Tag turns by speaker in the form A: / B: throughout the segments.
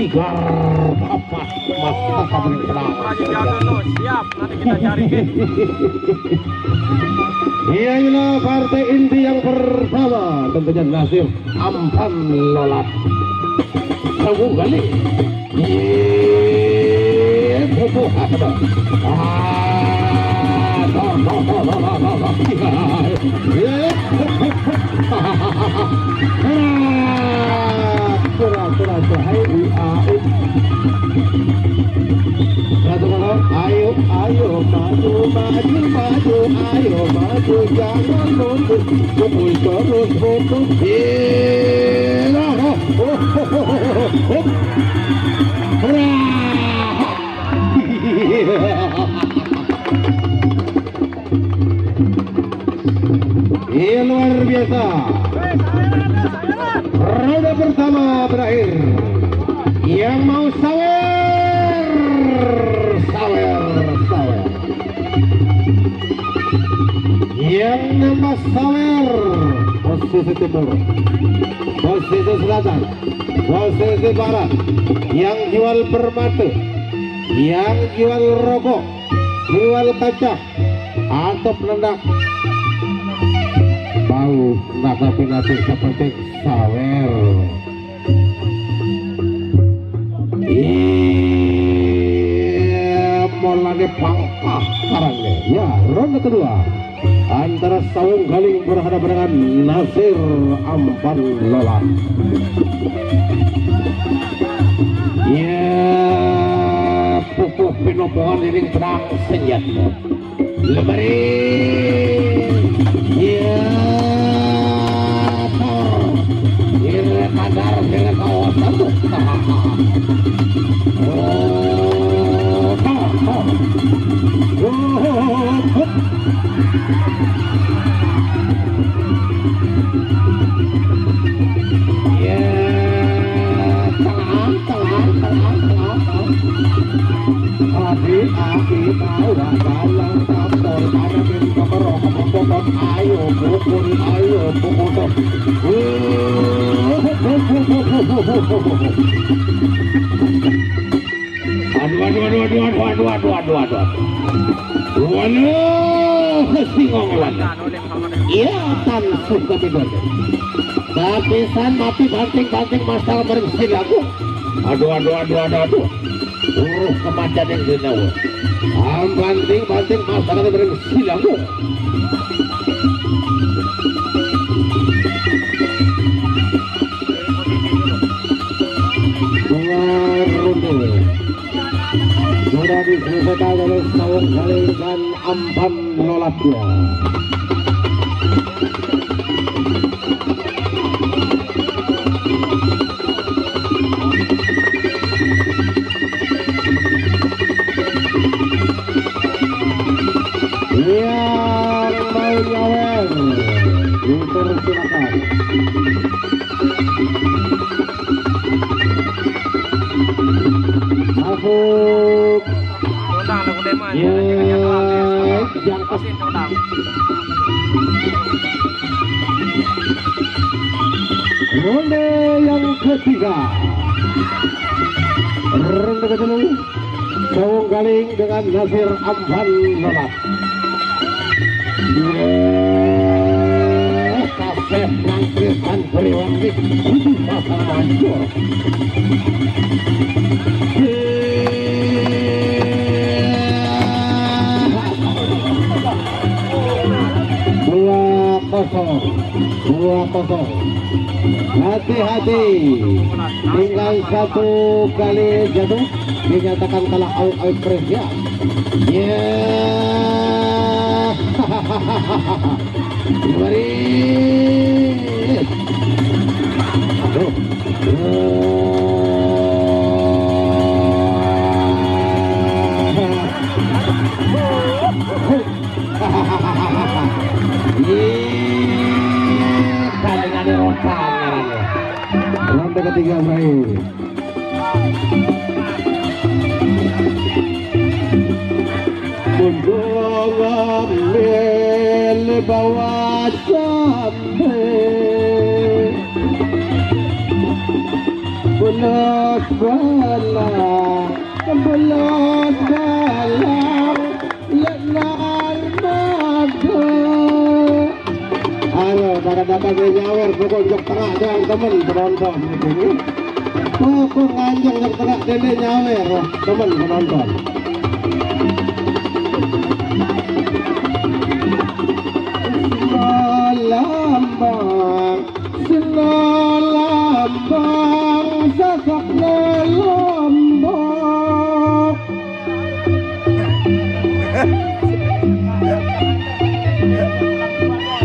A: Sigar apa mas kabel tenang.
B: Siap, nanti kita cari.
A: Inilah partai inti yang pertama, tentunya Nasir Ampan Lolat. Sambung balik. Itu apa? Ayo, ayo, maju, maju, maju, ayo, maju, jangan mundur, kumpul terus, kumpul, luar biasa. Roda pertama berakhir. Yang mau sawer, sawer, sawer. Yang nama sawer, posisi timur, posisi selatan, posisi barat. Yang jual permata, yang jual rokok, jual kaca, atau penendang. Bau nasi seperti sawer. Mulai pangkah karangnya. Ya, ronde kedua antara Sawung Galing berhadapan dengan Nasir Ampan Lolat. Ya, pupuh pinopohan ini terang senjata. Lebarin. Ya, tor. Ini kadar dengan kawasan. Ayo pukul, ayo pukul. Aduh. Singonglan. Iya, tan suka tidur. Tapi san mati banting masalah bersin aku. Aduh. Kemacan yang dinawa. Banting masalah bersin aku. Sudah diselesaikan oleh Sawung Galing dan Ampan Lolatnya. Yang mau nyawer dipersilakan. Masuk. Ronde yang ketiga. Ronde kedua Sawung Galing dengan Nasir Ampan Lolat. Kasih nangkrisan beriwangi itu pasal hancur. Dua kosong. Hati-hati, tinggal satu kali jatuh dinyatakan kalah out press ya. Mari. Ronde ketiga berakhir. Mundur ambil bawa sampai belas balang, belas balang, lenar naga. Ayo, dapat nyawer pokok jok tengah dengan teman penonton ini. Pokok nganjang jok tengah dede nyawer teman penonton. Lambang, lambang, sasak lambang.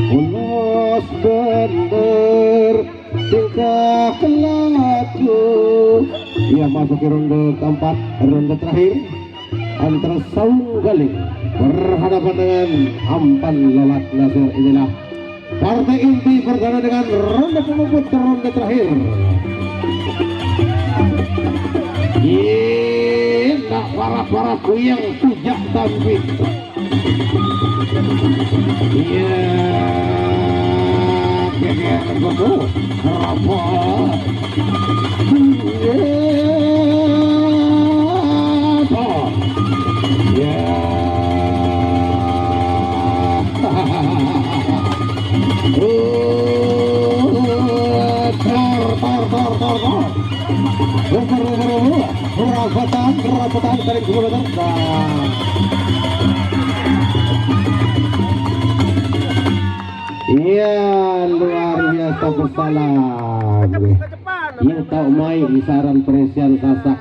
A: Ulos bener tingkah laku. Ia masuk ke ronde keempat, ronde terakhir antara Saung Galing berhadapan dengan Ampan Lolat Nasir. Inilah partai inti perdana dengan ronde penutup ke ronde terakhir. Nak para kuyang tujak tampik. Iya, geger gogo, rapat. Perapatan dari kilometer. Iya, luar biasa bersalam. Yang tak main isaran presian sasak